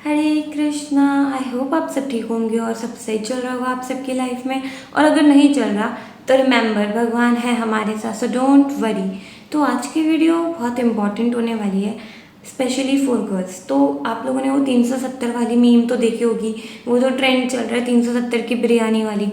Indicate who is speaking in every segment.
Speaker 1: Hare Krishna. I hope आप सब ठीक होंगे और सब सही चल रहा होगा आप सबकी लाइफ में। और अगर नहीं चल रहा तो रिमेंबर, भगवान है हमारे साथ, सो डोंट वरी। तो आज की वीडियो बहुत इंपॉर्टेंट होने वाली है, स्पेशली फॉर गर्ल्स। तो आप लोगों ने वो 370 वाली मीम तो देखी होगी, वो जो ट्रेंड चल रहा है 370 की बिरयानी वाली।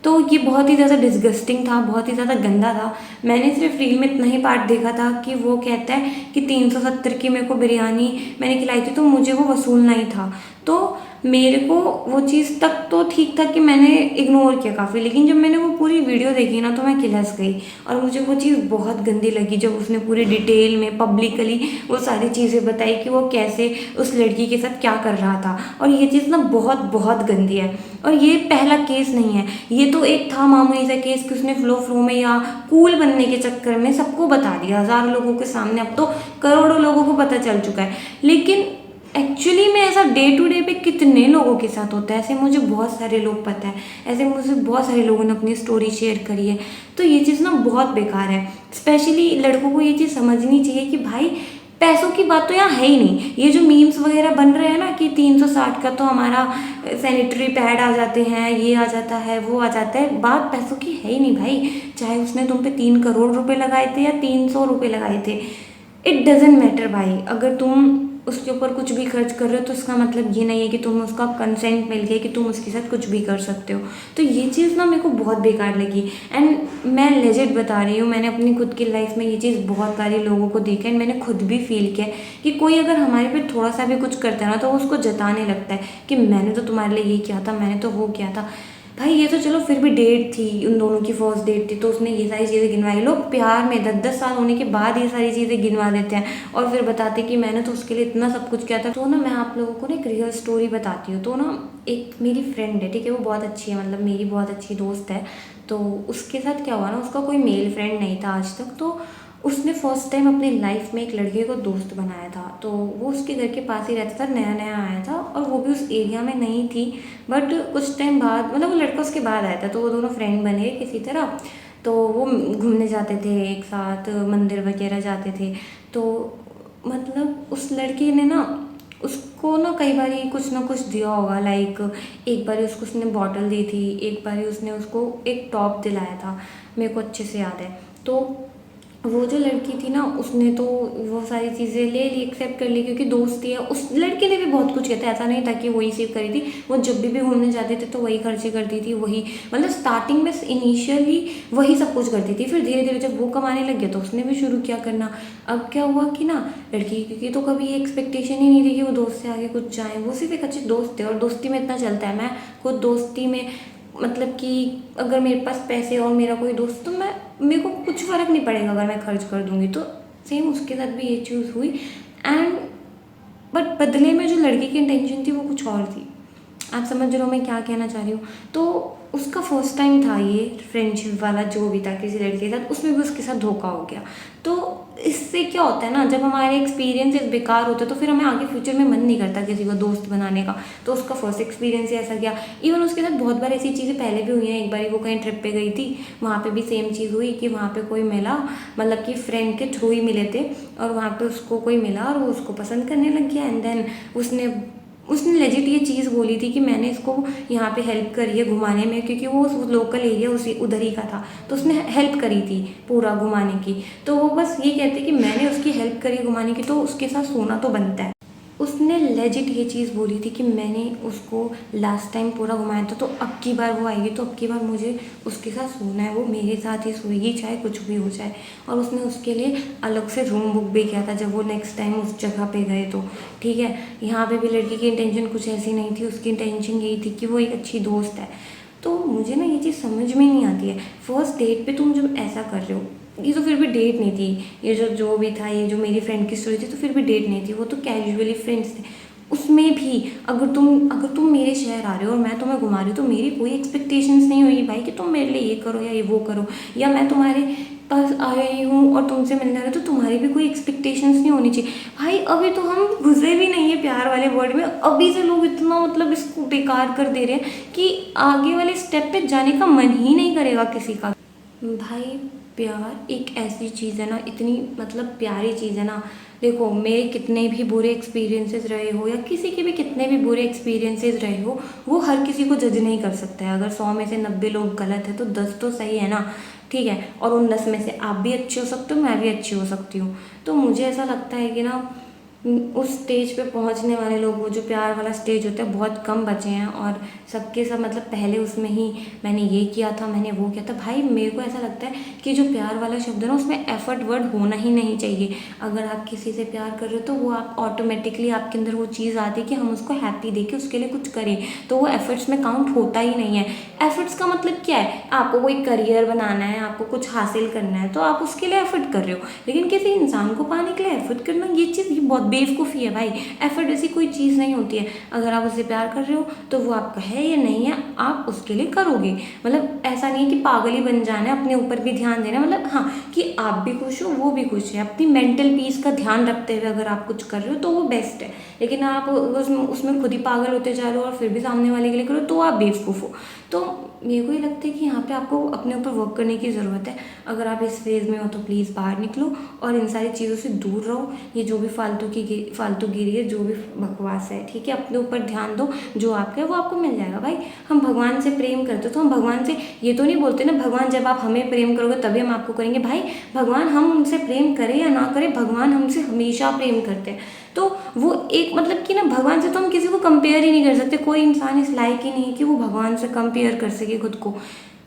Speaker 1: तो ये बहुत ही ज़्यादा डिस्गस्टिंग था, बहुत ही ज़्यादा गंदा था। मैंने सिर्फ रील में इतना ही पार्ट देखा था कि वो कहता है कि 370 की मेरे को बिरयानी मैंने खिलाई थी तो मुझे वो वसूलना ही था। तो मेरे को वो चीज़ तक तो ठीक था कि मैंने इग्नोर किया काफ़ी, लेकिन जब मैंने वो पूरी वीडियो देखी ना तो मैं खिलस गई। और मुझे वो चीज़ बहुत गंदी लगी जब उसने पूरी डिटेल में पब्लिकली वो सारी चीज़ें बताई कि वो कैसे उस लड़की के साथ क्या कर रहा था। और ये चीज़ ना बहुत बहुत गंदी है। और ये पहला केस नहीं है, ये तो एक था मामूली सा केस कि उसने फ्लो में या कूल बनने के चक्कर में सबको बता दिया, हज़ारों लोगों के सामने, अब तो करोड़ों लोगों को पता चल चुका है। लेकिन एक्चुअली में ऐसा डे टू डे पे कितने लोगों के साथ होता है, ऐसे मुझे बहुत सारे लोग पता है, ऐसे मुझे बहुत सारे लोगों ने अपनी स्टोरी शेयर करी है। तो ये चीज़ ना बहुत बेकार है। स्पेशली लड़कों को ये चीज़ समझनी चाहिए कि भाई पैसों की बात तो यहाँ है ही नहीं। ये जो मीम्स वगैरह बन रहे हैं ना कि 360 का तो हमारा सैनिटरी पैड आ जाते हैं, ये आ जाता है, वो आ जाता है, बात पैसों की है ही नहीं भाई। चाहे उसने तुम पे 3 करोड़ रुपए लगाए थे या 300 रुपये लगाए थे, इट डजेंट मैटर भाई। अगर तुम उसके ऊपर कुछ भी खर्च कर रहे हो तो इसका मतलब ये नहीं है कि तुम्हें उसका कंसेंट मिल गया कि तुम उसके साथ कुछ भी कर सकते हो। तो ये चीज़ ना मेरे को बहुत बेकार लगी। एंड मैं लेजिट बता रही हूँ, मैंने अपनी खुद की लाइफ में ये चीज़ बहुत सारे लोगों को देखा है, मैंने खुद भी फील किया कि कोई अगर हमारे पे थोड़ा सा भी कुछ करता है ना तो वो उसको जताने लगता है कि मैंने तो तुम्हारे लिए ये किया था, मैंने तो वो किया था। भाई ये तो चलो फिर भी डेट थी, उन दोनों की फर्स्ट डेट थी तो उसने ये सारी चीज़ें गिनवाई। लोग प्यार में 10-10 साल होने के बाद ये सारी चीज़ें गिनवा देते हैं और फिर बताते कि मैंने तो उसके लिए इतना सब कुछ किया था। तो ना मैं आप लोगों को ना एक रियल स्टोरी बताती हूँ। तो ना एक मेरी फ्रेंड है, ठीक है, वो बहुत अच्छी है, मतलब मेरी बहुत अच्छी दोस्त है। तो उसके साथ क्या हुआ ना, उसका कोई मेल फ्रेंड नहीं था आज तक। तो उसने फर्स्ट टाइम अपनी लाइफ में एक लड़के को दोस्त बनाया था। तो वो उसके घर के पास ही रहता था, नया नया आया था और वो भी उस एरिया में नहीं थी। बट कुछ टाइम बाद, मतलब वो लड़का उसके बाद आया था, तो वो दोनों फ्रेंड बने किसी तरह। तो वो घूमने जाते थे एक साथ, मंदिर वगैरह जाते थे। तो मतलब उस लड़के ने ना उसको ना कई बार कुछ ना कुछ दिया होगा। लाइक एक बार उसको उसने बॉटल दी थी, एक बार उसने उसको एक टॉप दिलाया था, मेरे को अच्छे से याद है। तो वो जो लड़की थी ना उसने तो वो सारी चीज़ें ले ली, एक्सेप्ट कर ली क्योंकि दोस्ती है। उस लड़के ने भी बहुत कुछ किया था, ऐसा नहीं था कि वही सेव करी थी। वो जब भी घूमने जाते थे तो वही खर्चे करती थी, वही, मतलब स्टार्टिंग में इनिशियली वही सब कुछ करती थी। फिर धीरे धीरे जब वो कमाने लग गया तो उसने भी शुरू किया करना। अब क्या हुआ कि ना लड़की की तो कभी ये एक्सपेक्टेशन ही नहीं थी कि वो दोस्त से आगे कुछ जाए, वो सिर्फ एक अच्छे दोस्त थे। और दोस्ती में इतना चलता है, मैं खुद दोस्ती में, मतलब कि अगर मेरे पास पैसे और मेरा कोई दोस्त, तो मेरे को कुछ फ़र्क नहीं पड़ेगा अगर मैं खर्च कर दूँगी। तो सेम उसके साथ भी ये चीज़ हुई। एंड बट बदले में जो लड़के की इंटेंशन थी वो कुछ और थी। आप समझ रहे हो मैं क्या कहना चाह रही हूँ। तो उसका फर्स्ट टाइम था ये फ्रेंडशिप वाला जो भी था किसी लड़के के साथ, उसमें भी उसके साथ धोखा हो गया। तो इससे क्या होता है ना, जब हमारे एक्सपीरियंसेस बेकार होते हैं तो फिर हमें आगे फ्यूचर में मन नहीं करता किसी को दोस्त बनाने का। तो उसका फर्स्ट एक्सपीरियंस ही ऐसा गया। इवन उसके साथ बहुत बार ऐसी चीज़ें पहले भी हुई हैं। एक बार वो कहीं ट्रिप पे गई थी, वहाँ पे भी सेम चीज़ हुई कि वहाँ पे कोई मिला, मतलब कि फ्रेंड के थ्रू ही मिले थे, और वहाँ पे उसको कोई मिला और वो उसको पसंद करने लग गया। एंड देन उसने उसने लेजिट ये चीज़ बोली थी कि मैंने इसको यहाँ पे हेल्प करी है घुमाने में, क्योंकि वो उस लोकल एरिया उसी उधर ही का था। तो उसने हेल्प करी थी पूरा घुमाने की। तो वो बस ये कहते कि मैंने उसकी हेल्प करी घुमाने की तो उसके साथ सोना तो बनता है। उसने लेजिट ये चीज़ बोली थी कि मैंने उसको लास्ट टाइम पूरा घुमाया था, तो अब की बार वो आएगी तो अब की बार मुझे उसके साथ सोना है, वो मेरे साथ ही सोएगी चाहे कुछ भी हो जाए। और उसने उसके लिए अलग से रूम बुक भी किया था जब वो नेक्स्ट टाइम उस जगह पे गए तो। ठीक है, यहाँ पे भी लड़की की इंटेंशन कुछ ऐसी नहीं थी, उसकी इंटेंशन यही थी कि वो एक अच्छी दोस्त है। तो मुझे ना ये चीज़ समझ में नहीं आती है, फर्स्ट डेट पे तुम जब ऐसा कर रहे हो, ये तो फिर भी डेट नहीं थी, ये जो भी था, ये जो मेरी फ्रेंड की स्टोरी थी तो फिर भी डेट नहीं थी, वो तो कैजुअली फ्रेंड्स थे। उसमें भी अगर तुम मेरे शहर आ रहे हो और मैं तुम्हें घुमा रही हूँ तो मेरी कोई एक्सपेक्टेशंस नहीं होगी भाई कि तुम मेरे लिए ये करो या ये वो करो, या मैं तुम्हारे पास आई हूँ और तुमसे मिलने आ रही हूँ तो तुम्हारी भी कोई एक्सपेक्टेशंस नहीं होनी चाहिए। भाई अभी तो हम घुसे भी नहीं है प्यार वाले वर्ड में, अभी से लोग इतना मतलब इसको बेकार कर दे रहे हैं कि आगे वाले स्टेप पे जाने का मन ही नहीं करेगा किसी का। भाई प्यार एक ऐसी चीज़ है ना, इतनी मतलब प्यारी चीज़ है ना। देखो, मेरे कितने भी बुरे एक्सपीरियंसेस रहे हो या किसी के भी कितने भी बुरे एक्सपीरियंसेस रहे हो, वो हर किसी को जज नहीं कर सकता है। अगर 100 में से 90 लोग गलत है तो 10 तो सही है ना, ठीक है। और उन 10 में से आप भी अच्छे हो सकते हो, मैं भी अच्छी हो सकती हूँ। तो मुझे ऐसा लगता है कि ना उस स्टेज पे पहुंचने वाले लोग, वो जो प्यार वाला स्टेज होता है, बहुत कम बचे हैं। और सबके सब मतलब पहले उसमें ही मैंने ये किया था, मैंने वो किया था। भाई मेरे को ऐसा लगता है कि जो प्यार वाला शब्द है ना, उसमें एफर्ट वर्ड होना ही नहीं चाहिए। अगर आप किसी से प्यार कर रहे हो तो वो आप ऑटोमेटिकली आपके अंदर वो चीज़ आती है कि हम उसको हैप्पी देके उसके लिए कुछ करें, तो वो एफर्ट्स में काउंट होता ही नहीं है। एफर्ट्स का मतलब क्या है? आपको कोई करियर बनाना है, आपको कुछ हासिल करना है, तो आप उसके लिए एफर्ट कर रहे हो। लेकिन किसी इंसान को पाने के लिए एफर्ट करना, ये चीज़ ये बहुत बेवकूफ़ी है भाई। एफर्ट ऐसी कोई चीज़ नहीं होती है। अगर आप उससे प्यार कर रहे हो तो वो आपका है या नहीं है, आप उसके लिए करोगे। मतलब ऐसा नहीं है कि पागल ही बन जाना है, अपने ऊपर भी ध्यान देना है। मतलब हाँ, कि आप भी खुश हो, वो भी खुश है। अपनी मेंटल पीस का ध्यान रखते हुए अगर आप कुछ कर रहे हो तो वो बेस्ट है। लेकिन आप उसमें खुद ही पागल होते जा रहे हो और फिर भी सामने वाले के लिए करो, तो आप बेवकूफ़ हो। तो मेरे को ये लगता है कि यहाँ पे आपको अपने ऊपर वर्क करने की ज़रूरत है। अगर आप इस फेज़ में हो तो प्लीज़ बाहर निकलो और इन सारी चीज़ों से दूर रहो। ये जो भी फालतूगिरी है, जो भी बकवास है, ठीक है, अपने ऊपर ध्यान दो। जो आपका है वो आपको मिल जाएगा भाई। हम भगवान से प्रेम करते तो हम भगवान से ये तो नहीं बोलते ना, भगवान जब आप हमें प्रेम करोगे तभी हम आपको करेंगे। भाई भगवान हम उनसे प्रेम करें या ना करें, भगवान हमसे हमेशा प्रेम करते हैं। तो वो एक मतलब कि ना, भगवान से तो हम किसी को कंपेयर ही नहीं कर सकते। कोई इंसान इस लायक ही नहीं है कि वो भगवान से कंपेयर कर सके खुद को।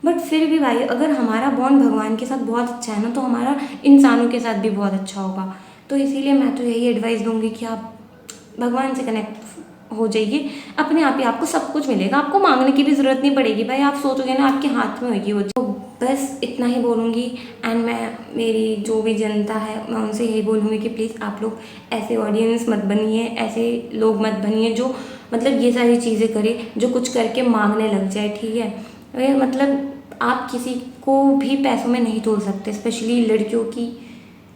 Speaker 1: बट फिर भी भाई, अगर हमारा बॉन्ड भगवान के साथ बहुत अच्छा है ना, तो हमारा इंसानों के साथ भी बहुत अच्छा होगा। तो इसीलिए मैं तो यही एडवाइस दूंगी कि आप भगवान से कनेक्ट हो जाइए। अपने आप ही आपको सब कुछ मिलेगा, आपको मांगने की भी ज़रूरत नहीं पड़ेगी भाई। आप सोचोगे ना, आपके हाथ में होगी वो चीज़। तो बस इतना ही बोलूँगी। एंड मैं, मेरी जो भी जनता है, मैं उनसे यही बोलूँगी कि प्लीज़ आप लोग ऐसे ऑडियंस मत बनिए, ऐसे लोग मत बनिए जो मतलब ये सारी चीज़ें करे, जो कुछ करके मांगने लग जाए, ठीक है। मतलब आप किसी को भी पैसों में नहीं तोल सकते, स्पेशली लड़कियों की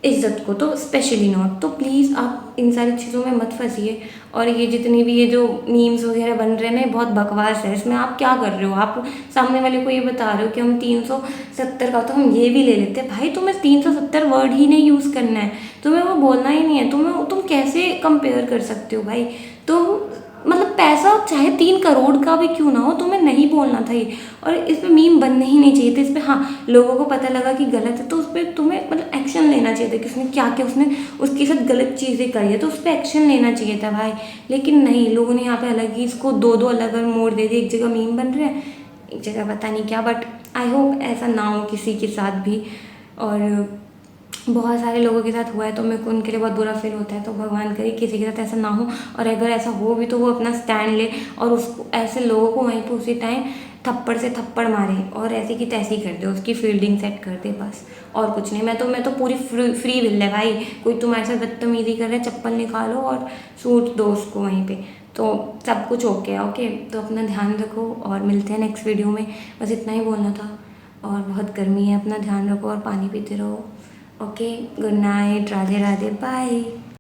Speaker 1: इज्जत को तो स्पेशली नॉट। तो प्लीज़ आप इन सारी चीज़ों में मत फंसिए। और ये जितनी भी ये जो मीम्स वगैरह बन रहे हैं ना, ये बहुत बकवास है। इसमें आप क्या कर रहे हो? आप सामने वाले को ये बता रहे हो कि हम 370 का, तो हम ये भी ले लेते हैं। भाई तुम्हें 370 वर्ड ही नहीं यूज़ करना है, तुम्हें वो बोलना ही नहीं है। तुम कैसे कंपेयर कर सकते हो भाई? तुम मतलब पैसा चाहे 3 करोड़ का भी क्यों ना हो, तुम्हें नहीं बोलना था ये। और इस पे मीम बनने ही नहीं चाहिए थे। इस पे हाँ, लोगों को पता लगा कि गलत है तो उस पर तुम्हें मतलब एक्शन लेना चाहिए था कि उसने क्या क्या, उसने उसके साथ गलत चीज़ें करी है तो उस पर एक्शन लेना चाहिए था भाई। लेकिन नहीं, लोगों ने यहाँ पे अलग ही इसको दो अलग अलग मोड़ दे दिए। एक जगह मीम बन रहे हैं, एक जगह पता नहीं क्या। बट आई होप ऐसा ना हो किसी के साथ भी। और बहुत सारे लोगों के साथ हुआ है तो मेरे को उनके लिए बहुत बुरा फील होता है। तो भगवान करे किसी के साथ ऐसा ना हो। और अगर ऐसा हो भी तो वो अपना स्टैंड ले और उसको, ऐसे लोगों को वहीं पे उसी टाइम थप्पड़ से थप्पड़ मारे और ऐसी की तैसी कर दे, उसकी फील्डिंग सेट कर दे, बस। और कुछ नहीं। मैं तो पूरी फ्री विल है भाई। कोई तुम्हारे साथ बदतमीजी कर रहा है, चप्पल निकालो और सूट दो उसको वहीं पे, तो सब कुछ ओके है। ओके, तो अपना ध्यान रखो और मिलते हैं नेक्स्ट वीडियो में। बस इतना ही बोलना था। और बहुत गर्मी है, अपना ध्यान रखो और पानी पीते रहो। Okay, good night, Radhe Radhe, bye.